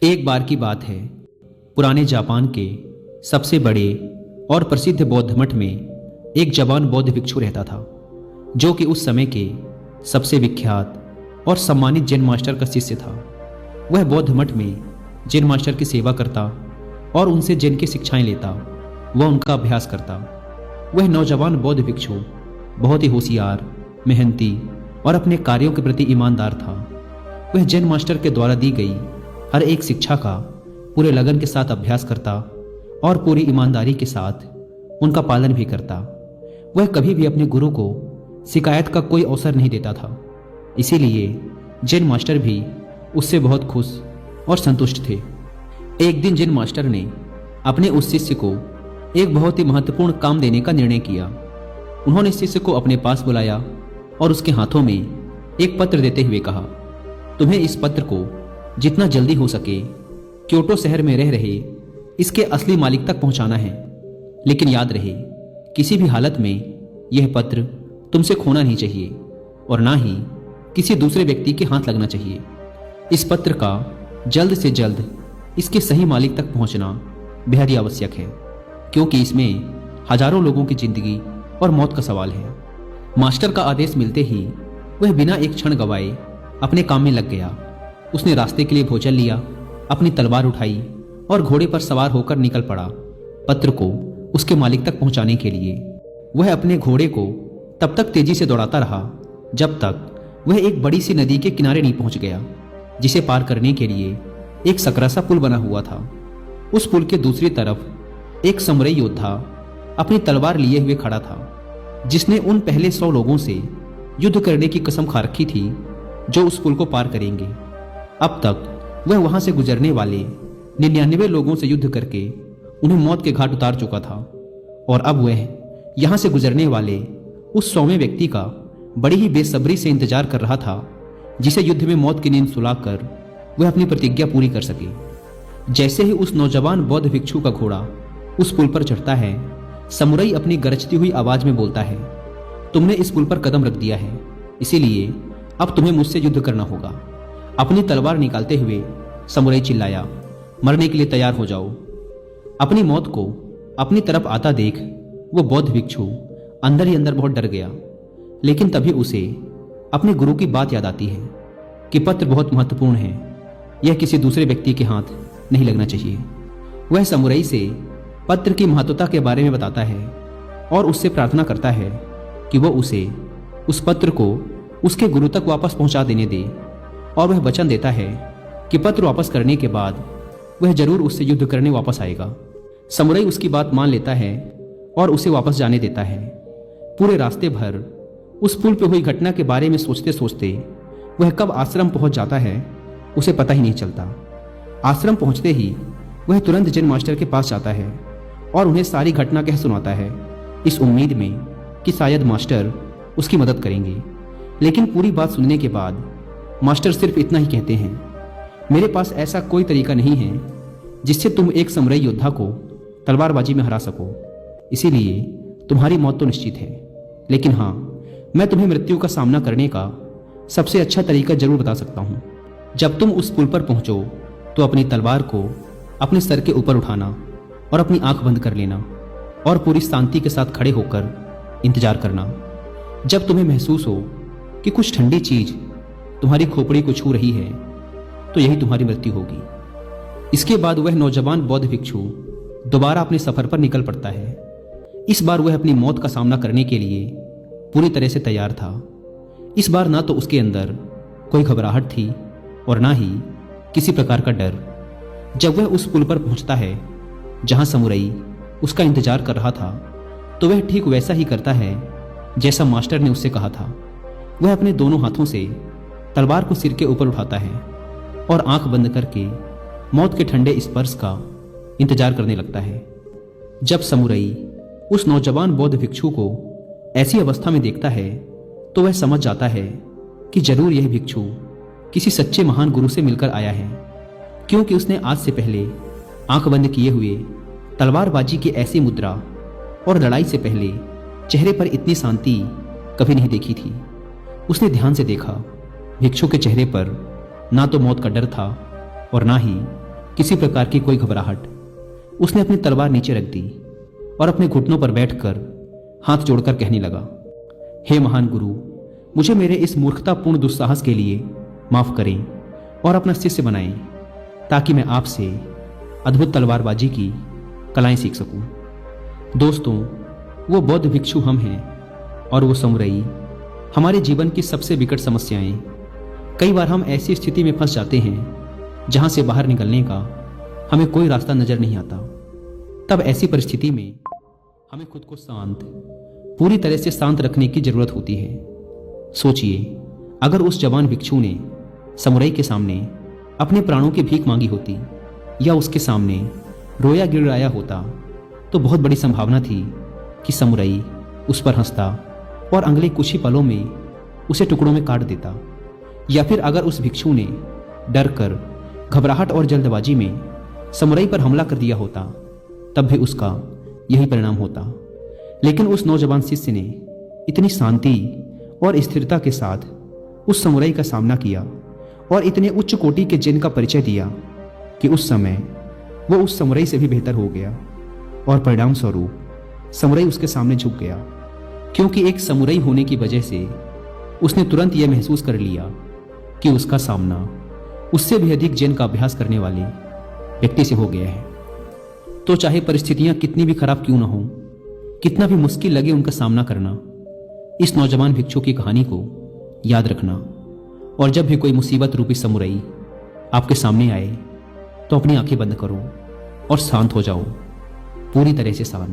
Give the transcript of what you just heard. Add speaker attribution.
Speaker 1: एक बार की बात है। पुराने जापान के सबसे बड़े और प्रसिद्ध बौद्ध मठ में एक जवान बौद्ध भिक्षु रहता था, जो कि उस समय के सबसे विख्यात और सम्मानित जैन मास्टर का शिष्य था। वह बौद्ध मठ में जैन मास्टर की सेवा करता और उनसे जैन की शिक्षाएं लेता व उनका अभ्यास करता। वह नौजवान बौद्ध भिक्षु बहुत ही होशियार, मेहनती और अपने कार्यों के प्रति ईमानदार था। वह जैन मास्टर के द्वारा दी गई हर एक शिक्षा का पूरे लगन के साथ अभ्यास करता और पूरी ईमानदारी के साथ उनका पालन भी करता। वह कभी भी अपने गुरु को शिकायत का कोई अवसर नहीं देता था, इसीलिए जैन मास्टर भी उससे बहुत खुश और संतुष्ट थे। एक दिन जैन मास्टर ने अपने उस शिष्य को एक बहुत ही महत्वपूर्ण काम देने का निर्णय किया। उन्होंने शिष्य को अपने पास बुलाया और उसके हाथों में एक पत्र देते हुए कहा, तुम्हें इस पत्र को जितना जल्दी हो सके क्योटो शहर में रह रहे इसके असली मालिक तक पहुंचाना है। लेकिन याद रहे, किसी भी हालत में यह पत्र तुमसे खोना नहीं चाहिए और ना ही किसी दूसरे व्यक्ति के हाथ लगना चाहिए। इस पत्र का जल्द से जल्द इसके सही मालिक तक पहुंचना बेहद ही आवश्यक है, क्योंकि इसमें हजारों लोगों की जिंदगी और मौत का सवाल है। मास्टर का आदेश मिलते ही वह बिना एक क्षण गवाए अपने काम में लग गया। उसने रास्ते के लिए भोजन लिया, अपनी तलवार उठाई और घोड़े पर सवार होकर निकल पड़ा पत्र को उसके मालिक तक पहुंचाने के लिए। वह अपने घोड़े को तब तक तेजी से दौड़ाता रहा जब तक वह एक बड़ी सी नदी के किनारे नहीं पहुंच गया, जिसे पार करने के लिए एक सकरा सा पुल बना हुआ था। उस पुल के दूसरी तरफ एक समुराई योद्धा अपनी तलवार लिए हुए खड़ा था, जिसने उन पहले 100 लोगों से युद्ध करने की कसम खा रखी थी जो उस पुल को पार करेंगे। अब तक वह वहां से गुजरने वाले 99 लोगों से युद्ध करके उन्हें मौत के घाट उतार चुका था, और अब वह यहां से गुजरने वाले उस 100वें व्यक्ति का बड़ी ही बेसब्री से इंतजार कर रहा था, जिसे युद्ध में मौत की नींद सुलाकर वह अपनी प्रतिज्ञा पूरी कर सके। जैसे ही उस नौजवान बौद्ध भिक्षु का घोड़ा उस पुल पर चढ़ता है, समुराई अपनी गरजती हुई आवाज में बोलता है, तुमने इस पुल पर कदम रख दिया है, इसीलिए अब तुम्हें मुझसे युद्ध करना होगा। अपनी तलवार निकालते हुए समुराई चिल्लाया, मरने के लिए तैयार हो जाओ। अपनी मौत को अपनी तरफ आता देख वो बौद्ध भिक्षु अंदर ही अंदर बहुत डर गया। लेकिन तभी उसे अपने गुरु की बात याद आती है कि पत्र बहुत महत्वपूर्ण है, यह किसी दूसरे व्यक्ति के हाथ नहीं लगना चाहिए। वह समुराई से पत्र की महत्वता के बारे में बताता है और उससे प्रार्थना करता है कि वो उसे उस पत्र को उसके गुरु तक वापस पहुंचा देने दे, और वह वचन देता है कि पत्र वापस करने के बाद वह जरूर उससे युद्ध करने वापस आएगा। समुराई उसकी बात मान लेता है और उसे वापस जाने देता है। पूरे रास्ते भर उस पुल पर हुई घटना के बारे में सोचते सोचते वह कब आश्रम पहुंच जाता है उसे पता ही नहीं चलता। आश्रम पहुंचते ही वह तुरंत जैन मास्टर के पास जाता है और उन्हें सारी घटना कह सुनाता है, इस उम्मीद में कि शायद मास्टर उसकी मदद करेंगे। लेकिन पूरी बात सुनने के बाद मास्टर सिर्फ इतना ही कहते हैं, मेरे पास ऐसा कोई तरीका नहीं है जिससे तुम एक समुराई योद्धा को तलवारबाजी में हरा सको, इसीलिए तुम्हारी मौत तो निश्चित है। लेकिन हाँ, मैं तुम्हें मृत्यु का सामना करने का सबसे अच्छा तरीका जरूर बता सकता हूँ। जब तुम उस पुल पर पहुंचो तो अपनी तलवार को अपने सर के ऊपर उठाना और अपनी आंख बंद कर लेना और पूरी शांति के साथ खड़े होकर इंतजार करना। जब तुम्हें महसूस हो कि कुछ ठंडी चीज तुम्हारी खोपड़ी को छू रही है, तो यही तुम्हारी मृत्यु होगी। इसके बाद वह नौजवान बौद्ध भिक्षु दोबारा अपने सफर पर निकल पड़ता है। इस बार वह अपनी मौत का सामना करने के लिए पूरी तरह से तैयार था। इस बार ना तो उसके अंदर कोई घबराहट थी और ना ही किसी प्रकार का डर। जब वह उस पुल पर पहुंचता है जहां समुराई उसका इंतजार कर रहा था, तो वह ठीक वैसा ही करता है जैसा मास्टर ने उससे कहा था। वह अपने दोनों हाथों से तलवार को सिर के ऊपर उठाता है और आंख बंद करके मौत के ठंडे स्पर्श का इंतजार करने लगता है। जब समुराई उस नौजवान बौद्ध भिक्षु को ऐसी अवस्था में देखता है, तो वह समझ जाता है कि जरूर यह भिक्षु किसी सच्चे महान गुरु से मिलकर आया है, क्योंकि उसने आज से पहले आंख बंद किए हुए तलवारबाजी की ऐसी मुद्रा और लड़ाई से पहले चेहरे पर इतनी शांति कभी नहीं देखी थी। उसने ध्यान से देखा, भिक्षु के चेहरे पर ना तो मौत का डर था और ना ही किसी प्रकार की कोई घबराहट। उसने अपनी तलवार नीचे रख दी और अपने घुटनों पर बैठकर हाथ जोड़कर कहने लगा, हे महान गुरु, मुझे मेरे इस मूर्खतापूर्ण दुस्साहस के लिए माफ करें और अपना शिष्य बनाएं, ताकि मैं आपसे अद्भुत तलवारबाजी की कलाएं सीख सकूं। दोस्तों, वो बौद्ध भिक्षु हम हैं और वो समुराई हमारे जीवन की सबसे विकट समस्याएं। कई बार हम ऐसी स्थिति में फंस जाते हैं जहां से बाहर निकलने का हमें कोई रास्ता नजर नहीं आता। तब ऐसी परिस्थिति में हमें खुद को शांत, पूरी तरह से शांत रखने की जरूरत होती है। सोचिए, अगर उस जवान भिक्षु ने समुराई के सामने अपने प्राणों की भीख मांगी होती या उसके सामने रोया गिड़गिड़ाया होता, तो बहुत बड़ी संभावना थी कि समुराई उस पर हंसता और अगले कुछ ही पलों में उसे टुकड़ों में काट देता। या फिर अगर उस भिक्षु ने डर कर, घबराहट और जल्दबाजी में समुराई पर हमला कर दिया होता, तब भी उसका यही परिणाम होता। लेकिन उस नौजवान शिष्य ने इतनी शांति और स्थिरता के साथ उस समुराई का सामना किया और इतने उच्च कोटि के जिन का परिचय दिया कि उस समय वो उस समुराई से भी बेहतर हो गया और परिणाम स्वरूप समुराई उसके सामने झुक गया, क्योंकि एक समुराई होने की वजह से उसने तुरंत यह महसूस कर लिया कि उसका सामना उससे भी अधिक जिन का अभ्यास करने वाले व्यक्ति से हो गया है। तो चाहे परिस्थितियां कितनी भी खराब क्यों ना हो, कितना भी मुश्किल लगे उनका सामना करना, इस नौजवान भिक्षु की कहानी को याद रखना। और जब भी कोई मुसीबत रूपी समुराई आपके सामने आए, तो अपनी आंखें बंद करो और शांत हो जाओ, पूरी तरह से शांत।